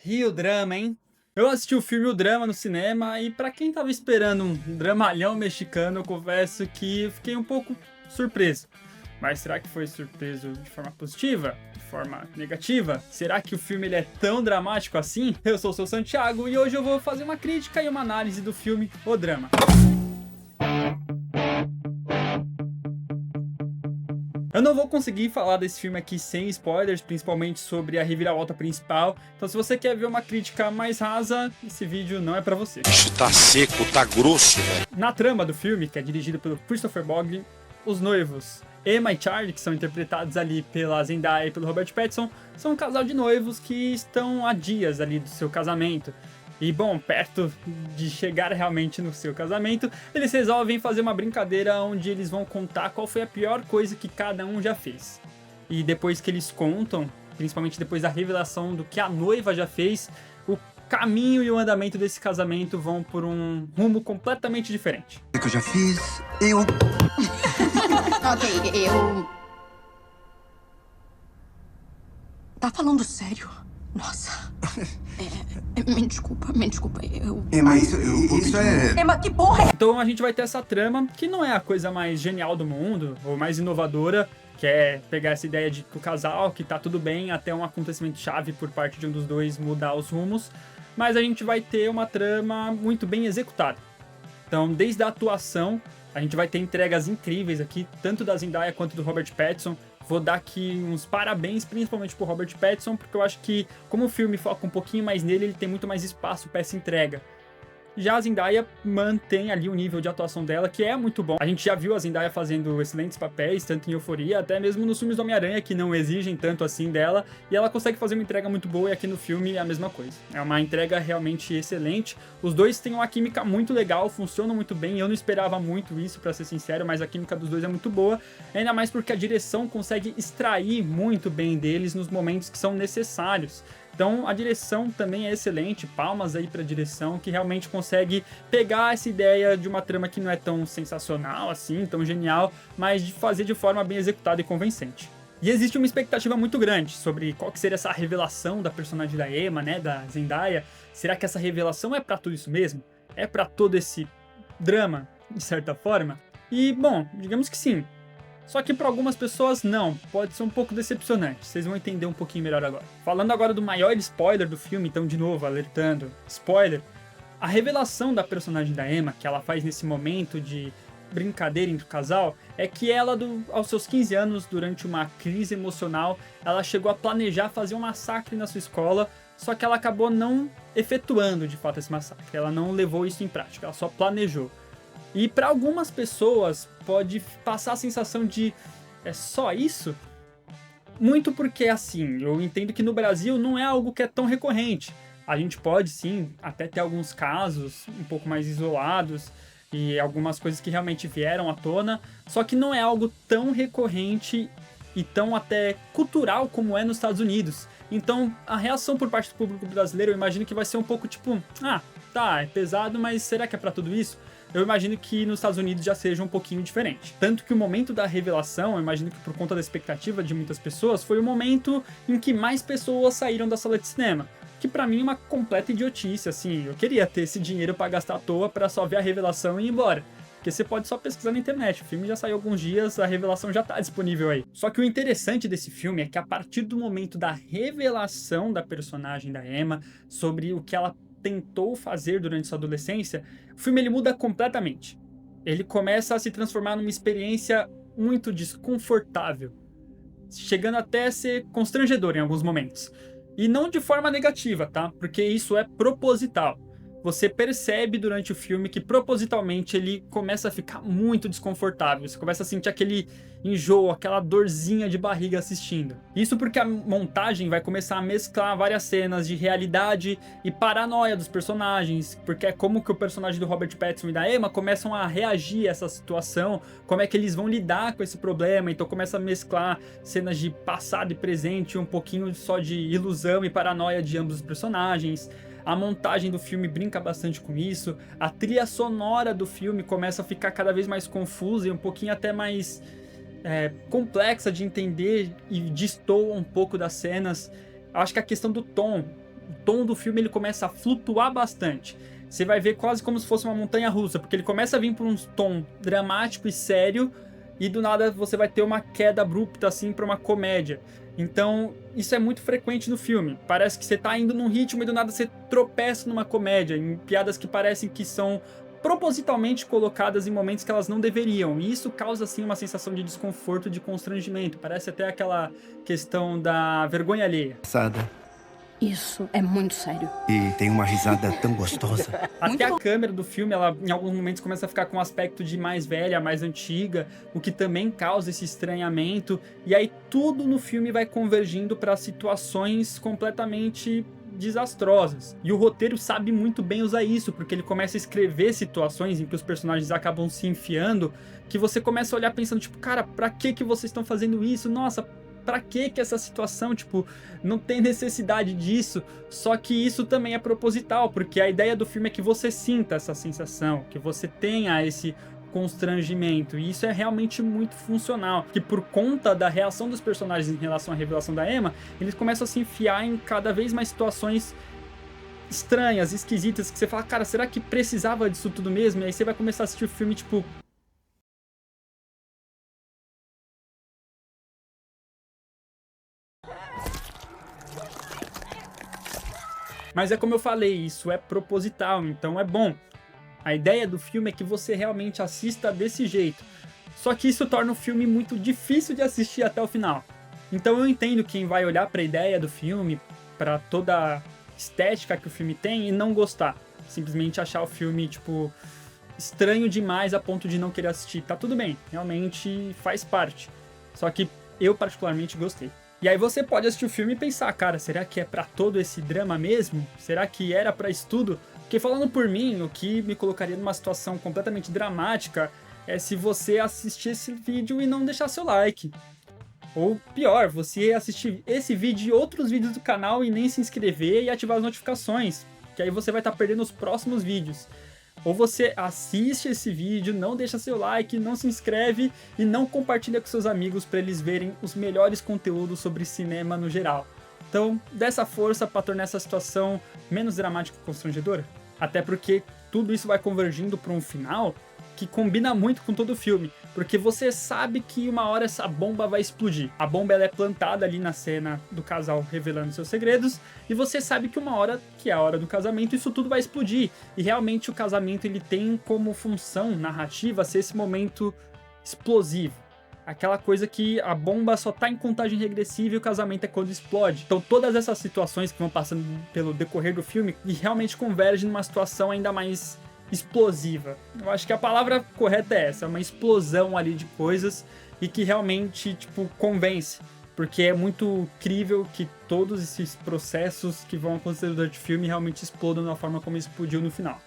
E o drama, hein? Eu assisti o filme O Drama no cinema e pra quem tava esperando um dramalhão mexicano, eu confesso que fiquei um pouco surpreso. Mas será que foi surpreso de forma positiva? De forma negativa? Será que o filme ele é tão dramático assim? Eu sou o seu Santiago e hoje eu vou fazer uma crítica e uma análise do filme O Drama. Eu não vou conseguir falar desse filme aqui sem spoilers, principalmente sobre a reviravolta principal. Então se você quer ver uma crítica mais rasa, esse vídeo não é pra você. Bicho tá seco, tá grosso, velho. Na trama do filme, que é dirigido pelo Christopher Bogle, os noivos Emma e Charlie, que são interpretados ali pela Zendaya e pelo Robert Pattinson, são um casal de noivos que estão há dias ali do seu casamento. E bom, perto de chegar realmente no seu casamento, eles resolvem fazer uma brincadeira onde eles vão contar qual foi a pior coisa que cada um já fez. E depois que eles contam, principalmente depois da revelação do que a noiva já fez, o caminho e o andamento desse casamento vão por um rumo completamente diferente. O que eu já fiz? Ok, eu. Tá falando sério? Nossa. Me desculpa, eu. Mas isso é... Emma, que porra é? Então a gente vai ter essa trama, que não é a coisa mais genial do mundo, ou mais inovadora, que é pegar essa ideia de que o casal, que tá tudo bem, até um acontecimento chave por parte de um dos dois mudar os rumos, mas a gente vai ter uma trama muito bem executada. Então, desde a atuação, a gente vai ter entregas incríveis aqui, tanto da Zendaya quanto do Robert Pattinson. Vou dar aqui uns parabéns, principalmente pro Robert Pattinson, porque eu acho que, como o filme foca um pouquinho mais nele, ele tem muito mais espaço para essa entrega. Já a Zendaya mantém ali o nível de atuação dela, que é muito bom. A gente já viu a Zendaya fazendo excelentes papéis, tanto em Euphoria, até mesmo nos filmes do Homem-Aranha, que não exigem tanto assim dela, e ela consegue fazer uma entrega muito boa, e aqui no filme é a mesma coisa. É uma entrega realmente excelente. Os dois têm uma química muito legal, funcionam muito bem, eu não esperava muito isso, pra ser sincero, mas a química dos dois é muito boa, ainda mais porque a direção consegue extrair muito bem deles nos momentos que são necessários. Então a direção também é excelente, palmas aí pra direção, que realmente consegue pegar essa ideia de uma trama que não é tão sensacional assim, tão genial, mas de fazer de forma bem executada e convincente. E existe uma expectativa muito grande sobre qual que seria essa revelação da personagem da Emma, né, da Zendaya. Será que essa revelação é pra tudo isso mesmo? É pra todo esse drama, de certa forma? E, bom, digamos que sim. Só que para algumas pessoas não, pode ser um pouco decepcionante, vocês vão entender um pouquinho melhor agora. Falando agora do maior spoiler do filme, então de novo, alertando, spoiler, a revelação da personagem da Emma, que ela faz nesse momento de brincadeira entre o casal, é que ela, aos seus 15 anos, durante uma crise emocional, ela chegou a planejar fazer um massacre na sua escola, só que ela acabou não efetuando de fato esse massacre, ela não levou isso em prática, ela só planejou. E para algumas pessoas pode passar a sensação de é só isso? Muito porque assim, eu entendo que no Brasil não é algo que é tão recorrente. A gente pode sim até ter alguns casos um pouco mais isolados e algumas coisas que realmente vieram à tona, só que não é algo tão recorrente e tão até cultural como é nos Estados Unidos. Então a reação por parte do público brasileiro eu imagino que vai ser um pouco tipo, tá, é pesado, mas será que é pra tudo isso? Eu imagino que nos Estados Unidos já seja um pouquinho diferente. Tanto que o momento da revelação, eu imagino que por conta da expectativa de muitas pessoas, foi o momento em que mais pessoas saíram da sala de cinema. Que pra mim é uma completa idiotice, assim, eu queria ter esse dinheiro pra gastar à toa pra só ver a revelação e ir embora. Porque você pode só pesquisar na internet, o filme já saiu há alguns dias, a revelação já tá disponível aí. Só que o interessante desse filme é que a partir do momento da revelação da personagem da Emma, sobre o que ela tentou fazer durante sua adolescência, o filme ele muda completamente. Ele começa a se transformar numa experiência muito desconfortável, chegando até a ser constrangedor em alguns momentos. E não de forma negativa, tá? Porque isso é proposital. Você percebe durante o filme que propositalmente ele começa a ficar muito desconfortável. Você começa a sentir aquele enjoo, aquela dorzinha de barriga assistindo. Isso porque a montagem vai começar a mesclar várias cenas de realidade e paranoia dos personagens. Porque é como que o personagem do Robert Pattinson e da Emma começam a reagir a essa situação, como é que eles vão lidar com esse problema. Então começa a mesclar cenas de passado e presente, um pouquinho só de ilusão e paranoia de ambos os personagens. A montagem do filme brinca bastante com isso, a trilha sonora do filme começa a ficar cada vez mais confusa e um pouquinho até mais complexa de entender e destoa um pouco das cenas. Acho que a questão do tom tom do filme ele começa a flutuar bastante. Você vai ver quase como se fosse uma montanha-russa, porque ele começa a vir por um tom dramático e sério, e do nada você vai ter uma queda abrupta assim para uma comédia. Então, isso é muito frequente no filme. Parece que você tá indo num ritmo e do nada você tropeça numa comédia, em piadas que parecem que são propositalmente colocadas em momentos que elas não deveriam. E isso causa, assim, uma sensação de desconforto, de constrangimento. Parece até aquela questão da vergonha alheia. Isso é muito sério. E tem uma risada tão gostosa. Até a câmera do filme, ela em alguns momentos começa a ficar com um aspecto de mais velha, mais antiga, o que também causa esse estranhamento. E aí tudo no filme vai convergindo para situações completamente desastrosas. E o roteiro sabe muito bem usar isso, porque ele começa a escrever situações em que os personagens acabam se enfiando, que você começa a olhar pensando, tipo, cara, pra que vocês estão fazendo isso? Nossa, pra que essa situação, tipo, não tem necessidade disso. Só que isso também é proposital, porque a ideia do filme é que você sinta essa sensação, que você tenha esse constrangimento, e isso é realmente muito funcional, que por conta da reação dos personagens em relação à revelação da Emma, eles começam a se enfiar em cada vez mais situações estranhas, esquisitas, que você fala, cara, será que precisava disso tudo mesmo? E aí você vai começar a assistir o filme, tipo, mas é como eu falei, isso é proposital, então é bom. A ideia do filme é que você realmente assista desse jeito. Só que isso torna o filme muito difícil de assistir até o final. Então eu entendo quem vai olhar para a ideia do filme, para toda a estética que o filme tem e não gostar. Simplesmente achar o filme, tipo, estranho demais a ponto de não querer assistir. Tá tudo bem, realmente faz parte. Só que eu particularmente gostei. E aí você pode assistir o filme e pensar, cara, será que é pra todo esse drama mesmo? Será que era pra isso tudo? Porque falando por mim, o que me colocaria numa situação completamente dramática é se você assistir esse vídeo e não deixar seu like. Ou pior, você assistir esse vídeo e outros vídeos do canal e nem se inscrever e ativar as notificações, que aí você vai estar perdendo os próximos vídeos. Ou você assiste esse vídeo, não deixa seu like, não se inscreve e não compartilha com seus amigos para eles verem os melhores conteúdos sobre cinema no geral. Então, dê essa força para tornar essa situação menos dramática e constrangedora. Até porque tudo isso vai convergindo para um final que combina muito com todo o filme, porque você sabe que uma hora essa bomba vai explodir. A bomba ela é plantada ali na cena do casal revelando seus segredos, e você sabe que uma hora, que é a hora do casamento, isso tudo vai explodir. E realmente o casamento ele tem como função narrativa ser esse momento explosivo. Aquela coisa que a bomba só tá em contagem regressiva e o casamento é quando explode. Então todas essas situações que vão passando pelo decorrer do filme e realmente convergem numa situação ainda mais explosiva. Eu acho que a palavra correta é essa, é uma explosão ali de coisas e que realmente, tipo, convence. Porque é muito crível que todos esses processos que vão acontecer durante o filme realmente explodam da forma como explodiu no final.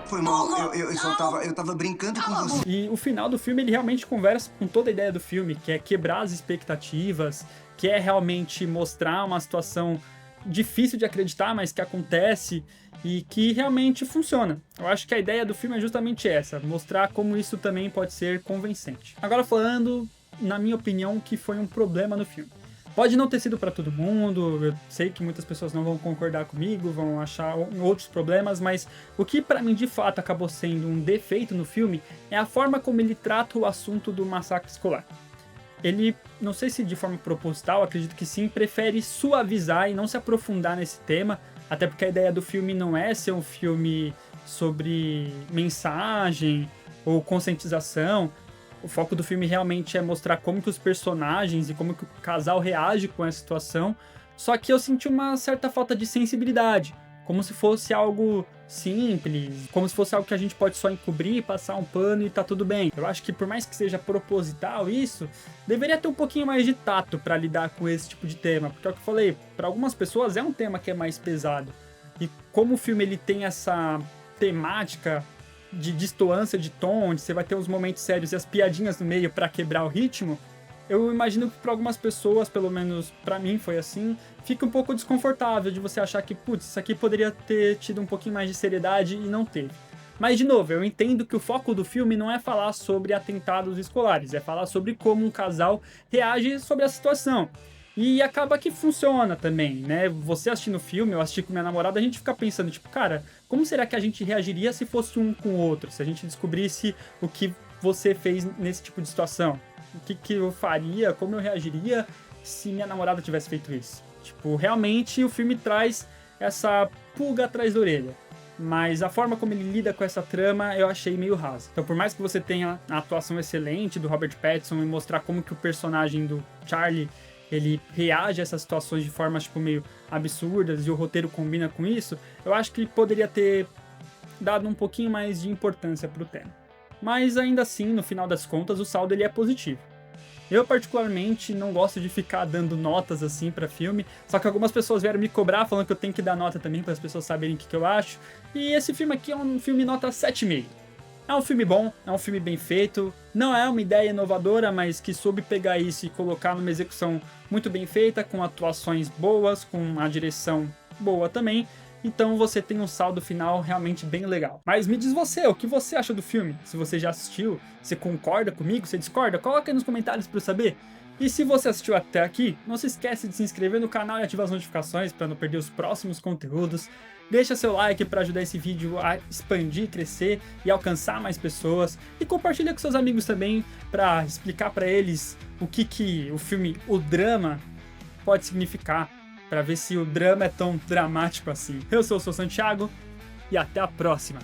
Foi mal, eu tava brincando com você. E o final do filme, ele realmente conversa com toda a ideia do filme, que é quebrar as expectativas, que é realmente mostrar uma situação difícil de acreditar, mas que acontece e que realmente funciona. Eu acho que a ideia do filme é justamente essa, mostrar como isso também pode ser convincente. Agora falando, na minha opinião, que foi um problema no filme. Pode não ter sido para todo mundo, eu sei que muitas pessoas não vão concordar comigo, vão achar outros problemas, mas o que para mim de fato acabou sendo um defeito no filme é a forma como ele trata o assunto do massacre escolar. Ele, não sei se de forma proposital, acredito que sim, prefere suavizar e não se aprofundar nesse tema, até porque a ideia do filme não é ser um filme sobre mensagem ou conscientização. O foco do filme realmente é mostrar como que os personagens e como que o casal reage com essa situação, só que eu senti uma certa falta de sensibilidade, como se fosse algo simples, como se fosse algo que a gente pode só encobrir, passar um pano e tá tudo bem. Eu acho que por mais que seja proposital isso, deveria ter um pouquinho mais de tato para lidar com esse tipo de tema, porque é o que eu falei, para algumas pessoas é um tema que é mais pesado. E como o filme ele tem essa temática de destoância de tom, onde você vai ter os momentos sérios e as piadinhas no meio para quebrar o ritmo, eu imagino que para algumas pessoas, pelo menos para mim foi assim, fica um pouco desconfortável de você achar que, putz, isso aqui poderia ter tido um pouquinho mais de seriedade e não teve. Mas, de novo, eu entendo que o foco do filme não é falar sobre atentados escolares, é falar sobre como um casal reage sobre a situação. E acaba que funciona também, né? Você assistindo o filme, eu assisti com minha namorada, a gente fica pensando, tipo, cara, como será que a gente reagiria se fosse um com o outro? Se a gente descobrisse o que você fez nesse tipo de situação? O que eu faria, como eu reagiria se minha namorada tivesse feito isso? Tipo, realmente o filme traz essa pulga atrás da orelha. Mas a forma como ele lida com essa trama eu achei meio rasa. Então, por mais que você tenha a atuação excelente do Robert Pattinson e mostrar como que o personagem do Charlie ele reage a essas situações de formas tipo, meio absurdas e o roteiro combina com isso, eu acho que ele poderia ter dado um pouquinho mais de importância pro tema. Mas ainda assim, no final das contas, o saldo ele é positivo. Eu, particularmente, não gosto de ficar dando notas assim pra filme, só que algumas pessoas vieram me cobrar falando que eu tenho que dar nota também para as pessoas saberem o que eu acho. E esse filme aqui é um filme nota 7,5. É um filme bom, é um filme bem feito, não é uma ideia inovadora, mas que soube pegar isso e colocar numa execução muito bem feita, com atuações boas, com uma direção boa também. Então você tem um saldo final realmente bem legal. Mas me diz você, o que você acha do filme? Se você já assistiu, você concorda comigo, você discorda? Coloca aí nos comentários para eu saber. E se você assistiu até aqui, não se esquece de se inscrever no canal e ativar as notificações para não perder os próximos conteúdos. Deixa seu like para ajudar esse vídeo a expandir, crescer e alcançar mais pessoas. E compartilha com seus amigos também para explicar para eles o que o filme O Drama pode significar. Para ver se o drama é tão dramático assim. Eu sou o Santiago e até a próxima.